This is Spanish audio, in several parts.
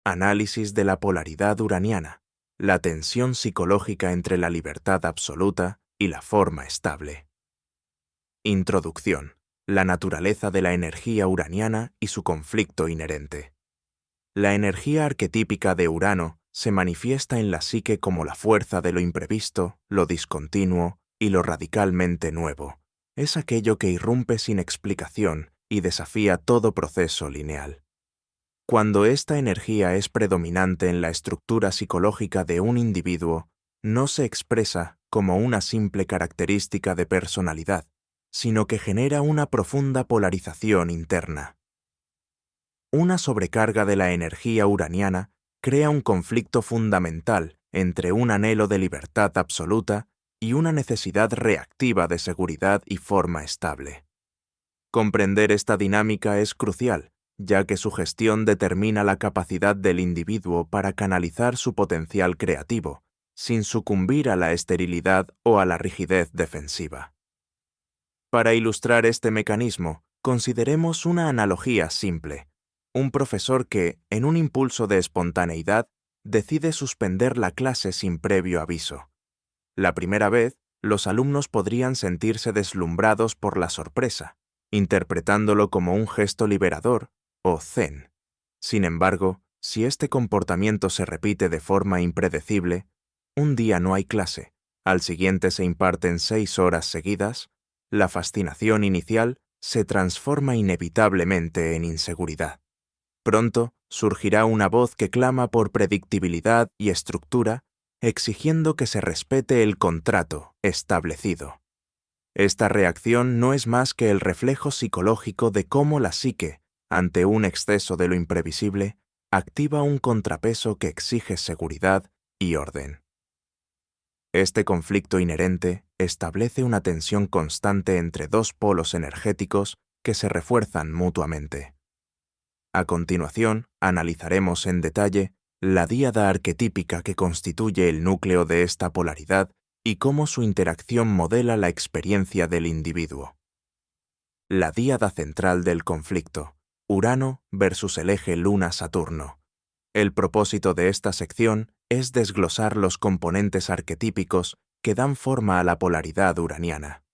Análisis de la polaridad uraniana, la tensión psicológica entre la libertad absoluta y la forma estable. Introducción. La naturaleza de la energía uraniana y su conflicto inherente. La energía arquetípica de Urano se manifiesta en la psique como la fuerza de lo imprevisto, lo discontinuo y lo radicalmente nuevo. Es aquello que irrumpe sin explicación y desafía todo proceso lineal. Cuando esta energía es predominante en la estructura psicológica de un individuo, no se expresa como una simple característica de personalidad, sino que genera una profunda polarización interna. Una sobrecarga de la energía uraniana crea un conflicto fundamental entre un anhelo de libertad absoluta y una necesidad reactiva de seguridad y forma estable. Comprender esta dinámica es crucial, ya que su gestión determina la capacidad del individuo para canalizar su potencial creativo, sin sucumbir a la esterilidad o a la rigidez defensiva. Para ilustrar este mecanismo, consideremos una analogía simple. Un profesor que, en un impulso de espontaneidad, decide suspender la clase sin previo aviso. La primera vez, los alumnos podrían sentirse deslumbrados por la sorpresa, interpretándolo como un gesto liberador o zen. Sin embargo, si este comportamiento se repite de forma impredecible, un día no hay clase, al siguiente se imparten 6 horas seguidas, la fascinación inicial se transforma inevitablemente en inseguridad. Pronto surgirá una voz que clama por predictibilidad y estructura, exigiendo que se respete el contrato establecido. Esta reacción no es más que el reflejo psicológico de cómo la psique, ante un exceso de lo imprevisible, activa un contrapeso que exige seguridad y orden. Este conflicto inherente establece una tensión constante entre dos polos energéticos que se refuerzan mutuamente. A continuación, analizaremos en detalle la díada arquetípica que constituye el núcleo de esta polaridad y cómo su interacción modela la experiencia del individuo. La díada central del conflicto, Urano versus el eje Luna-Saturno. El propósito de esta sección es desglosar los componentes arquetípicos que dan forma a la polaridad uraniana.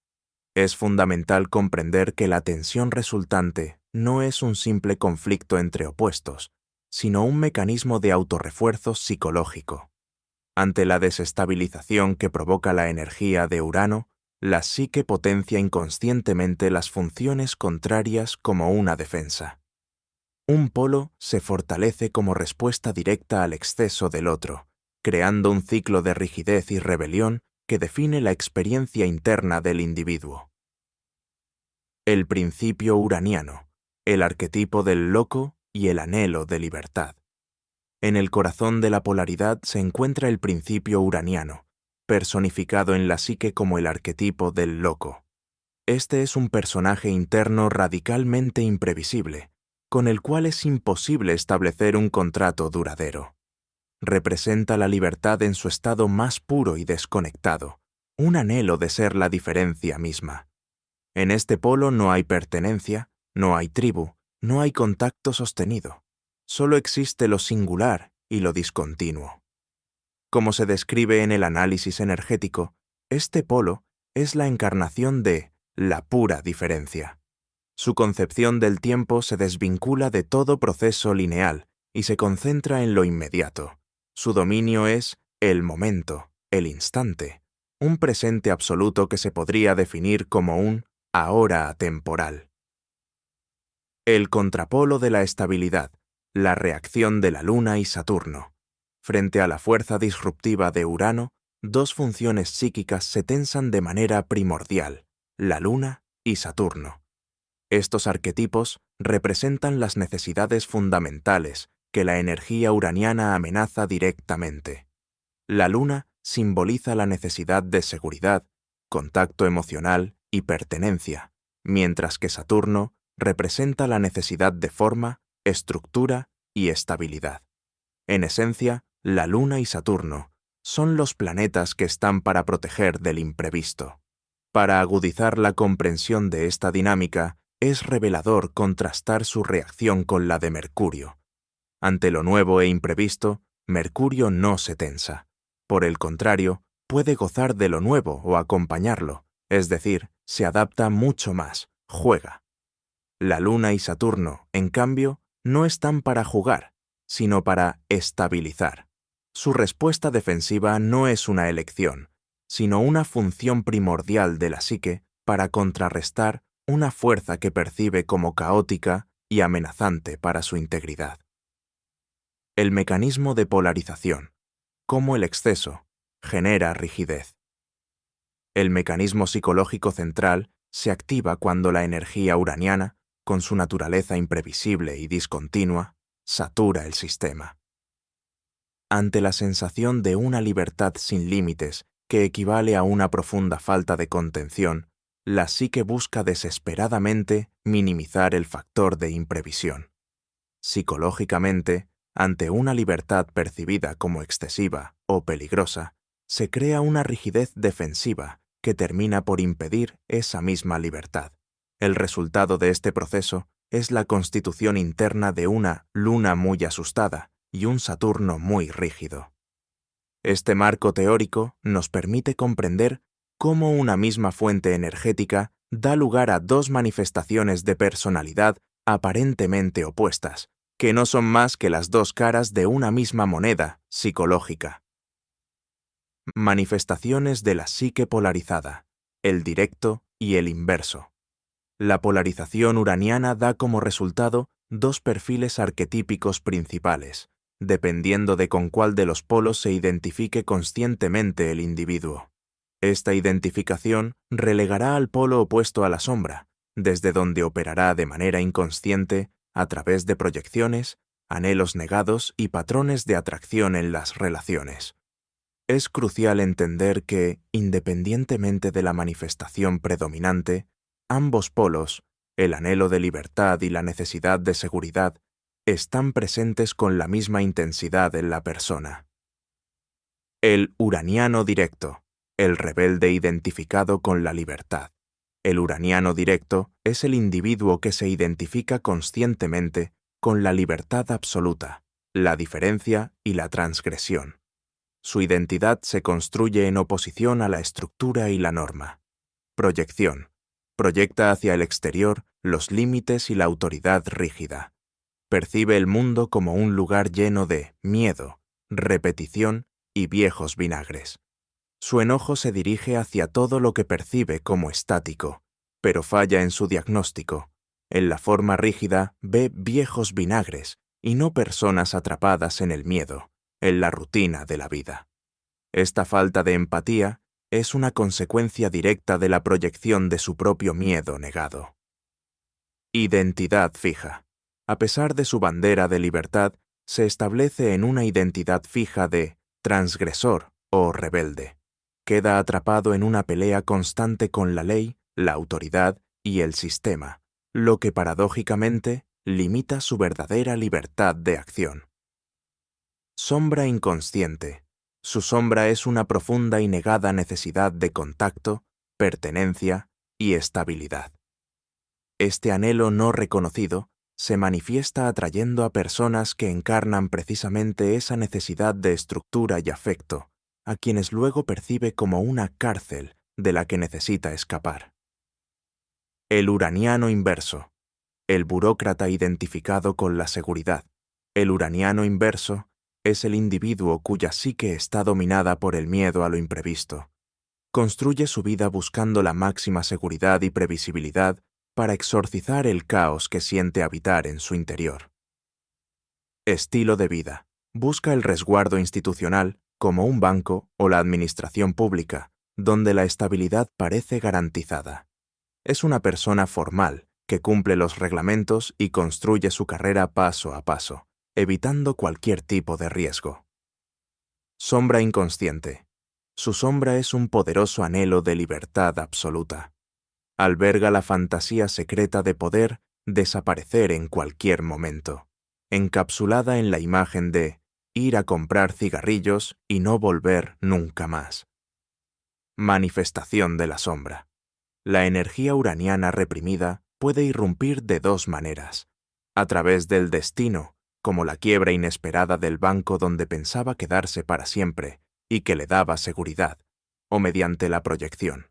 Es fundamental comprender que la tensión resultante no es un simple conflicto entre opuestos, sino un mecanismo de autorrefuerzo psicológico. Ante la desestabilización que provoca la energía de Urano, la psique potencia inconscientemente las funciones contrarias como una defensa. Un polo se fortalece como respuesta directa al exceso del otro, creando un ciclo de rigidez y rebelión que define la experiencia interna del individuo. El principio uraniano, el arquetipo del loco y el anhelo de libertad. En el corazón de la polaridad se encuentra el principio uraniano, personificado en la psique como el arquetipo del loco. Este es un personaje interno radicalmente imprevisible, con el cual es imposible establecer un contrato duradero. Representa la libertad en su estado más puro y desconectado, un anhelo de ser la diferencia misma. En este polo no hay pertenencia, no hay tribu, no hay contacto sostenido. Solo existe lo singular y lo discontinuo. Como se describe en el análisis energético, este polo es la encarnación de la pura diferencia. Su concepción del tiempo se desvincula de todo proceso lineal y se concentra en lo inmediato. Su dominio es el momento, el instante, un presente absoluto que se podría definir como un ahora atemporal. El contrapolo de la estabilidad, la reacción de la Luna y Saturno. Frente a la fuerza disruptiva de Urano, dos funciones psíquicas se tensan de manera primordial, la Luna y Saturno. Estos arquetipos representan las necesidades fundamentales que la energía uraniana amenaza directamente. La Luna simboliza la necesidad de seguridad, contacto emocional y pertenencia, mientras que Saturno representa la necesidad de forma, estructura y estabilidad. En esencia, la Luna y Saturno son los planetas que están para proteger del imprevisto. Para agudizar la comprensión de esta dinámica, es revelador contrastar su reacción con la de Mercurio. Ante lo nuevo e imprevisto, Mercurio no se tensa. Por el contrario, puede gozar de lo nuevo o acompañarlo, es decir, se adapta mucho más, juega. La Luna y Saturno, en cambio, no están para jugar, sino para estabilizar. Su respuesta defensiva no es una elección, sino una función primordial de la psique para contrarrestar una fuerza que percibe como caótica y amenazante para su integridad. El mecanismo de polarización, como el exceso, genera rigidez. El mecanismo psicológico central se activa cuando la energía uraniana, con su naturaleza imprevisible y discontinua, satura el sistema. Ante la sensación de una libertad sin límites que equivale a una profunda falta de contención, la psique busca desesperadamente minimizar el factor de imprevisión. Psicológicamente, ante una libertad percibida como excesiva o peligrosa, se crea una rigidez defensiva que termina por impedir esa misma libertad. El resultado de este proceso es la constitución interna de una Luna muy asustada y un Saturno muy rígido. Este marco teórico nos permite comprender cómo una misma fuente energética da lugar a dos manifestaciones de personalidad aparentemente opuestas, que no son más que las dos caras de una misma moneda psicológica. Manifestaciones de la psique polarizada, el directo y el inverso. La polarización uraniana da como resultado dos perfiles arquetípicos principales, dependiendo de con cuál de los polos se identifique conscientemente el individuo. Esta identificación relegará al polo opuesto a la sombra, desde donde operará de manera inconsciente a través de proyecciones, anhelos negados y patrones de atracción en las relaciones. Es crucial entender que, independientemente de la manifestación predominante, ambos polos, el anhelo de libertad y la necesidad de seguridad, están presentes con la misma intensidad en la persona. El uraniano directo, el rebelde identificado con la libertad. El uraniano directo es el individuo que se identifica conscientemente con la libertad absoluta, la diferencia y la transgresión. Su identidad se construye en oposición a la estructura y la norma. Proyección. Proyecta hacia el exterior los límites y la autoridad rígida. Percibe el mundo como un lugar lleno de miedo, repetición y viejos vinagres. Su enojo se dirige hacia todo lo que percibe como estático, pero falla en su diagnóstico. En la forma rígida ve viejos vinagres y no personas atrapadas en el miedo, en la rutina de la vida. Esta falta de empatía es una consecuencia directa de la proyección de su propio miedo negado. Identidad fija. A pesar de su bandera de libertad, se establece en una identidad fija de transgresor o rebelde. Queda atrapado en una pelea constante con la ley, la autoridad y el sistema, lo que paradójicamente limita su verdadera libertad de acción. Sombra inconsciente. Su sombra es una profunda y negada necesidad de contacto, pertenencia y estabilidad. Este anhelo no reconocido se manifiesta atrayendo a personas que encarnan precisamente esa necesidad de estructura y afecto, a quienes luego percibe como una cárcel de la que necesita escapar. El uraniano inverso. El burócrata identificado con la seguridad. El uraniano inverso es el individuo cuya psique está dominada por el miedo a lo imprevisto. Construye su vida buscando la máxima seguridad y previsibilidad para exorcizar el caos que siente habitar en su interior. Estilo de vida. Busca el resguardo institucional, como un banco o la administración pública, donde la estabilidad parece garantizada. Es una persona formal, que cumple los reglamentos y construye su carrera paso a paso, evitando cualquier tipo de riesgo. Sombra inconsciente. Su sombra es un poderoso anhelo de libertad absoluta. Alberga la fantasía secreta de poder desaparecer en cualquier momento, encapsulada en la imagen de ir a comprar cigarrillos y no volver nunca más. Manifestación de la sombra. La energía uraniana reprimida puede irrumpir de dos maneras: a través del destino, como la quiebra inesperada del banco donde pensaba quedarse para siempre y que le daba seguridad, o mediante la proyección.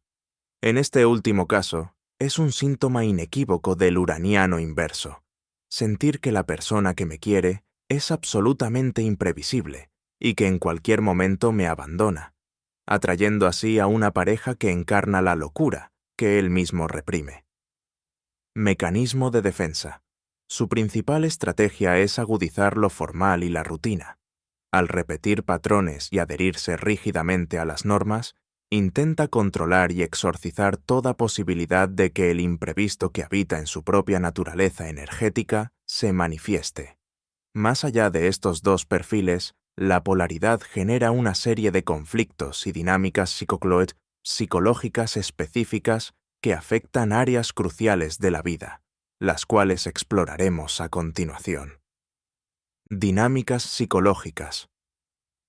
En este último caso, es un síntoma inequívoco del uraniano inverso. Sentir que la persona que me quiere es absolutamente imprevisible y que en cualquier momento me abandona, atrayendo así a una pareja que encarna la locura que él mismo reprime. Mecanismo de defensa. Su principal estrategia es agudizar lo formal y la rutina. Al repetir patrones y adherirse rígidamente a las normas, intenta controlar y exorcizar toda posibilidad de que el imprevisto que habita en su propia naturaleza energética se manifieste. Más allá de estos dos perfiles, la polaridad genera una serie de conflictos y dinámicas psicológicas específicas que afectan áreas cruciales de la vida, las cuales exploraremos a continuación. Dinámicas psicológicas.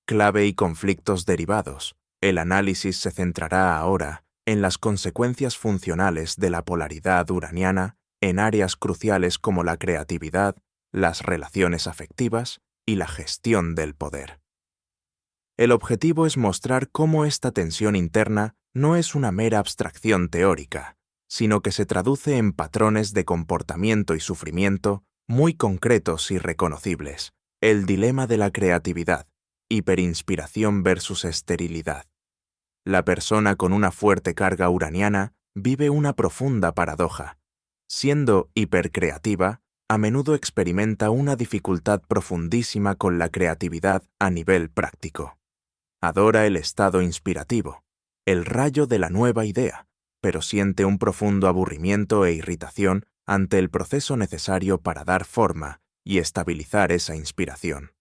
Clave y conflictos derivados. El análisis se centrará ahora en las consecuencias funcionales de la polaridad uraniana en áreas cruciales como la creatividad, las relaciones afectivas y la gestión del poder. El objetivo es mostrar cómo esta tensión interna no es una mera abstracción teórica, sino que se traduce en patrones de comportamiento y sufrimiento muy concretos y reconocibles. El dilema de la creatividad, hiperinspiración versus esterilidad. La persona con una fuerte carga uraniana vive una profunda paradoja. Siendo hipercreativa, a menudo experimenta una dificultad profundísima con la creatividad a nivel práctico. Adora el estado inspirativo, el rayo de la nueva idea, pero siente un profundo aburrimiento e irritación ante el proceso necesario para dar forma y estabilizar esa inspiración.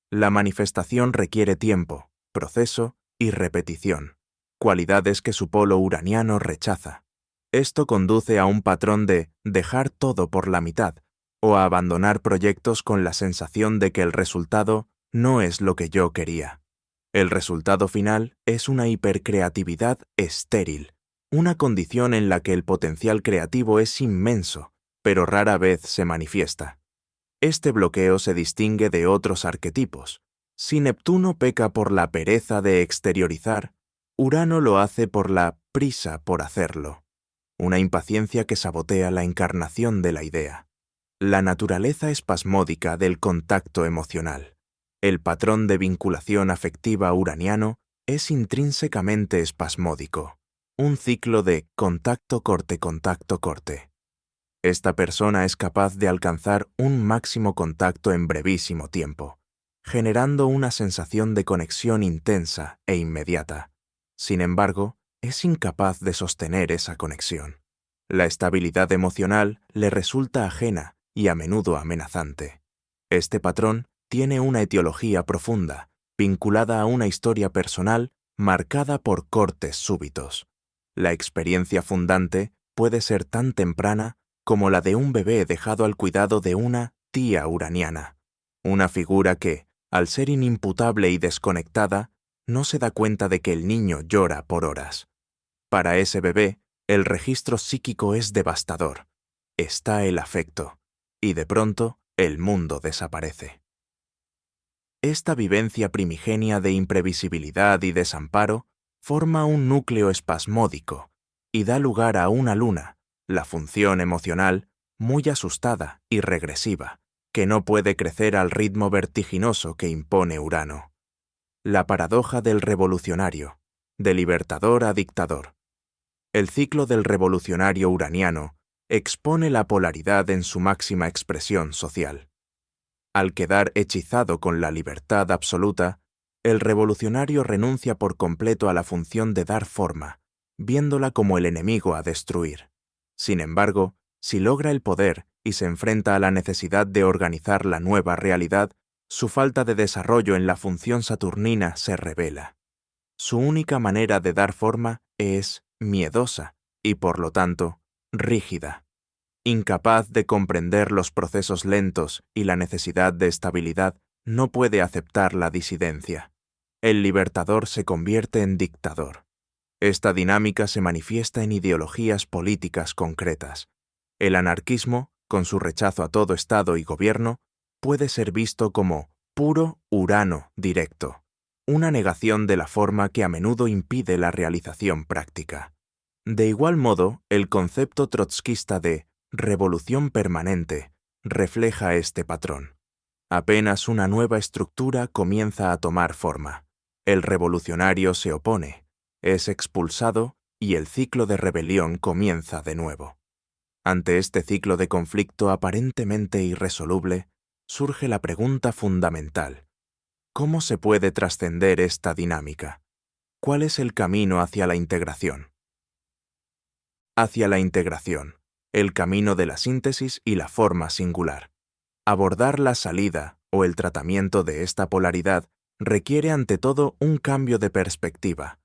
La manifestación requiere tiempo, proceso y repetición, cualidades que su polo uraniano rechaza. Esto conduce a un patrón de dejar todo por la mitad o a abandonar proyectos con la sensación de que el resultado no es lo que yo quería. El resultado final es una hipercreatividad estéril, una condición en la que el potencial creativo es inmenso, pero rara vez se manifiesta. Este bloqueo se distingue de otros arquetipos. Si Neptuno peca por la pereza de exteriorizar, Urano lo hace por la prisa por hacerlo, una impaciencia que sabotea la encarnación de la idea. La naturaleza espasmódica del contacto emocional. El patrón de vinculación afectiva uraniano es intrínsecamente espasmódico, un ciclo de contacto-corte. Esta persona es capaz de alcanzar un máximo contacto en brevísimo tiempo, generando una sensación de conexión intensa e inmediata. Sin embargo, es incapaz de sostener esa conexión. La estabilidad emocional le resulta ajena y a menudo amenazante. Este patrón tiene una etiología profunda, vinculada a una historia personal marcada por cortes súbitos. La experiencia fundante puede ser tan temprana como la de un bebé dejado al cuidado de una tía uraniana, una figura que, al ser inimputable y desconectada, no se da cuenta de que el niño llora por horas. Para ese bebé, el registro psíquico es devastador. Está el afecto, y de pronto el mundo desaparece. Esta vivencia primigenia de imprevisibilidad y desamparo forma un núcleo espasmódico y da lugar a una luna, la función emocional, muy asustada y regresiva, que no puede crecer al ritmo vertiginoso que impone Urano. La paradoja del revolucionario, de libertador a dictador. El ciclo del revolucionario uraniano expone la polaridad en su máxima expresión social. Al quedar hechizado con la libertad absoluta, el revolucionario renuncia por completo a la función de dar forma, viéndola como el enemigo a destruir. Sin embargo, si logra el poder y se enfrenta a la necesidad de organizar la nueva realidad, su falta de desarrollo en la función saturnina se revela. Su única manera de dar forma es miedosa y, por lo tanto, rígida. Incapaz de comprender los procesos lentos y la necesidad de estabilidad, no puede aceptar la disidencia. El libertador se convierte en dictador. Esta dinámica se manifiesta en ideologías políticas concretas. El anarquismo, con su rechazo a todo Estado y gobierno, puede ser visto como puro Urano directo, una negación de la forma que a menudo impide la realización práctica. De igual modo, el concepto trotskista de revolución permanente refleja este patrón. Apenas una nueva estructura comienza a tomar forma. El revolucionario se opone, es expulsado y el ciclo de rebelión comienza de nuevo. Ante este ciclo de conflicto aparentemente irresoluble, surge la pregunta fundamental: ¿cómo se puede trascender esta dinámica? ¿Cuál es el camino hacia la integración? Hacia la integración, el camino de la síntesis y la forma singular. Abordar la salida o el tratamiento de esta polaridad requiere ante todo un cambio de perspectiva.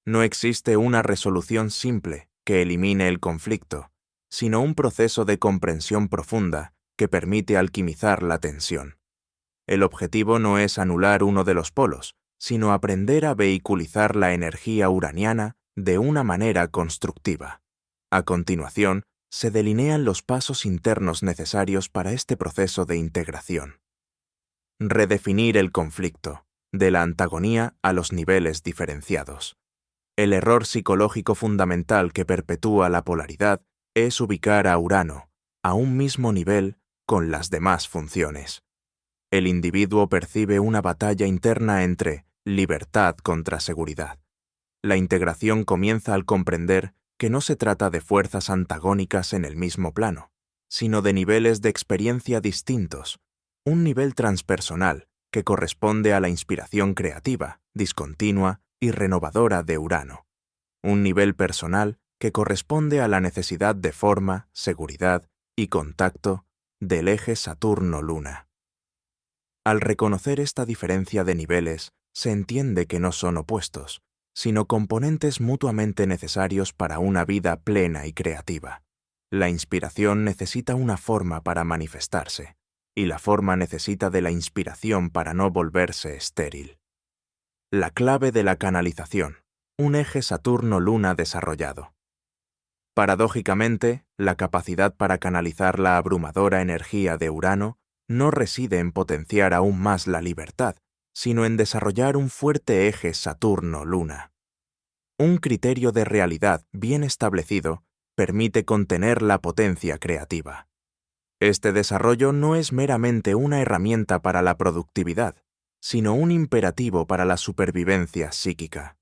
No existe una resolución simple que elimine el conflicto, sino un proceso de comprensión profunda que permite alquimizar la tensión. El objetivo no es anular uno de los polos, sino aprender a vehiculizar la energía uraniana de una manera constructiva. A continuación, se delinean los pasos internos necesarios para este proceso de integración. Redefinir el conflicto, de la antagonía a los niveles diferenciados. El error psicológico fundamental que perpetúa la polaridad es ubicar a Urano a un mismo nivel con las demás funciones. El individuo percibe una batalla interna entre libertad contra seguridad. La integración comienza al comprender que no se trata de fuerzas antagónicas en el mismo plano, sino de niveles de experiencia distintos, un nivel transpersonal que corresponde a la inspiración creativa, discontinua y renovadora de Urano, un nivel personal que corresponde a la necesidad de forma, seguridad y contacto del eje Saturno-Luna. Al reconocer esta diferencia de niveles, se entiende que no son opuestos, sino componentes mutuamente necesarios para una vida plena y creativa. La inspiración necesita una forma para manifestarse, y la forma necesita de la inspiración para no volverse estéril. La clave de la canalización, un eje Saturno-Luna desarrollado. Paradójicamente, la capacidad para canalizar la abrumadora energía de Urano no reside en potenciar aún más la libertad, sino en desarrollar un fuerte eje Saturno-Luna. Un criterio de realidad bien establecido permite contener la potencia creativa. Este desarrollo no es meramente una herramienta para la productividad, sino un imperativo para la supervivencia psíquica.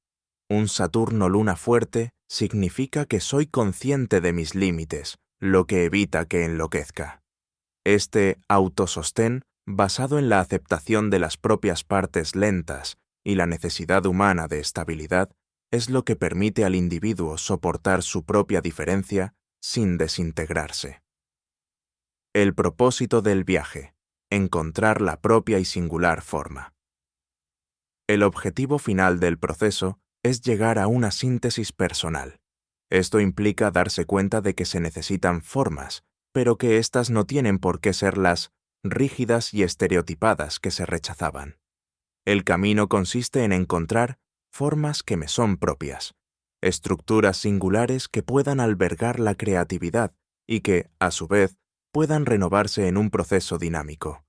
Un Saturno-Luna fuerte significa que soy consciente de mis límites, lo que evita que enloquezca. Este autosostén, basado en la aceptación de las propias partes lentas y la necesidad humana de estabilidad, es lo que permite al individuo soportar su propia diferencia sin desintegrarse. El propósito del viaje: encontrar la propia y singular forma. El objetivo final del proceso es llegar a una síntesis personal. Esto implica darse cuenta de que se necesitan formas, pero que éstas no tienen por qué ser las rígidas y estereotipadas que se rechazaban. El camino consiste en encontrar formas que me son propias, estructuras singulares que puedan albergar la creatividad y que, a su vez, puedan renovarse en un proceso dinámico.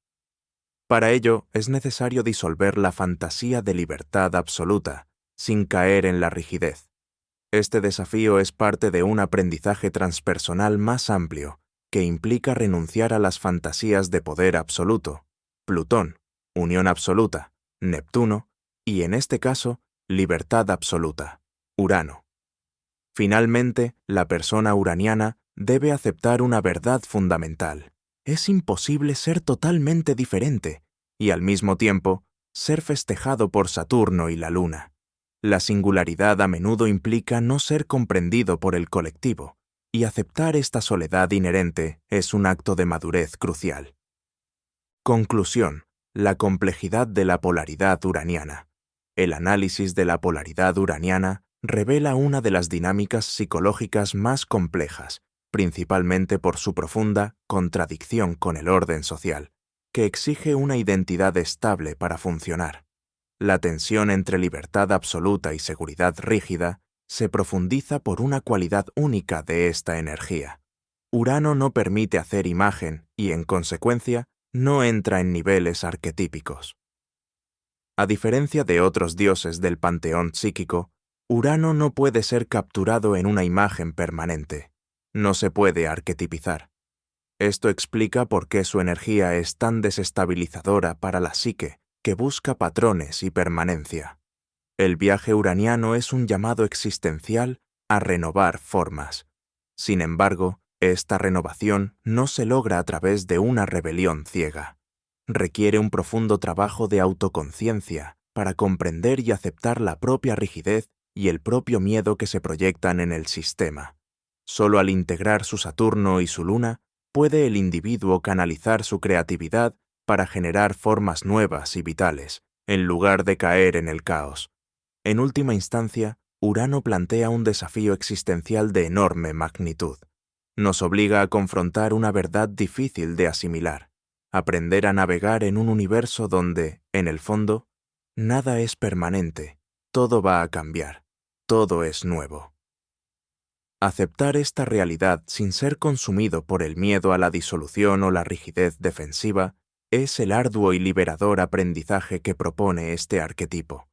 Para ello, es necesario disolver la fantasía de libertad absoluta, sin caer en la rigidez. Este desafío es parte de un aprendizaje transpersonal más amplio, que implica renunciar a las fantasías de poder absoluto, Plutón, unión absoluta, Neptuno, y en este caso, libertad absoluta, Urano. Finalmente, la persona uraniana debe aceptar una verdad fundamental. Es imposible ser totalmente diferente y, al mismo tiempo, ser festejado por Saturno y la Luna. La singularidad a menudo implica no ser comprendido por el colectivo, y aceptar esta soledad inherente es un acto de madurez crucial. Conclusión: la complejidad de la polaridad uraniana. El análisis de la polaridad uraniana revela una de las dinámicas psicológicas más complejas, principalmente por su profunda contradicción con el orden social, que exige una identidad estable para funcionar. La tensión entre libertad absoluta y seguridad rígida se profundiza por una cualidad única de esta energía. Urano no permite hacer imagen y, en consecuencia, no entra en niveles arquetípicos. A diferencia de otros dioses del panteón psíquico, Urano no puede ser capturado en una imagen permanente. No se puede arquetipizar. Esto explica por qué su energía es tan desestabilizadora para la psique, que busca patrones y permanencia. El viaje uraniano es un llamado existencial a renovar formas. Sin embargo, esta renovación no se logra a través de una rebelión ciega. Requiere un profundo trabajo de autoconciencia para comprender y aceptar la propia rigidez y el propio miedo que se proyectan en el sistema. Solo al integrar su Saturno y su Luna, puede el individuo canalizar su creatividad para generar formas nuevas y vitales, en lugar de caer en el caos. En última instancia, Urano plantea un desafío existencial de enorme magnitud. Nos obliga a confrontar una verdad difícil de asimilar, aprender a navegar en un universo donde, en el fondo, nada es permanente, todo va a cambiar, todo es nuevo. Aceptar esta realidad sin ser consumido por el miedo a la disolución o la rigidez defensiva es el arduo y liberador aprendizaje que propone este arquetipo.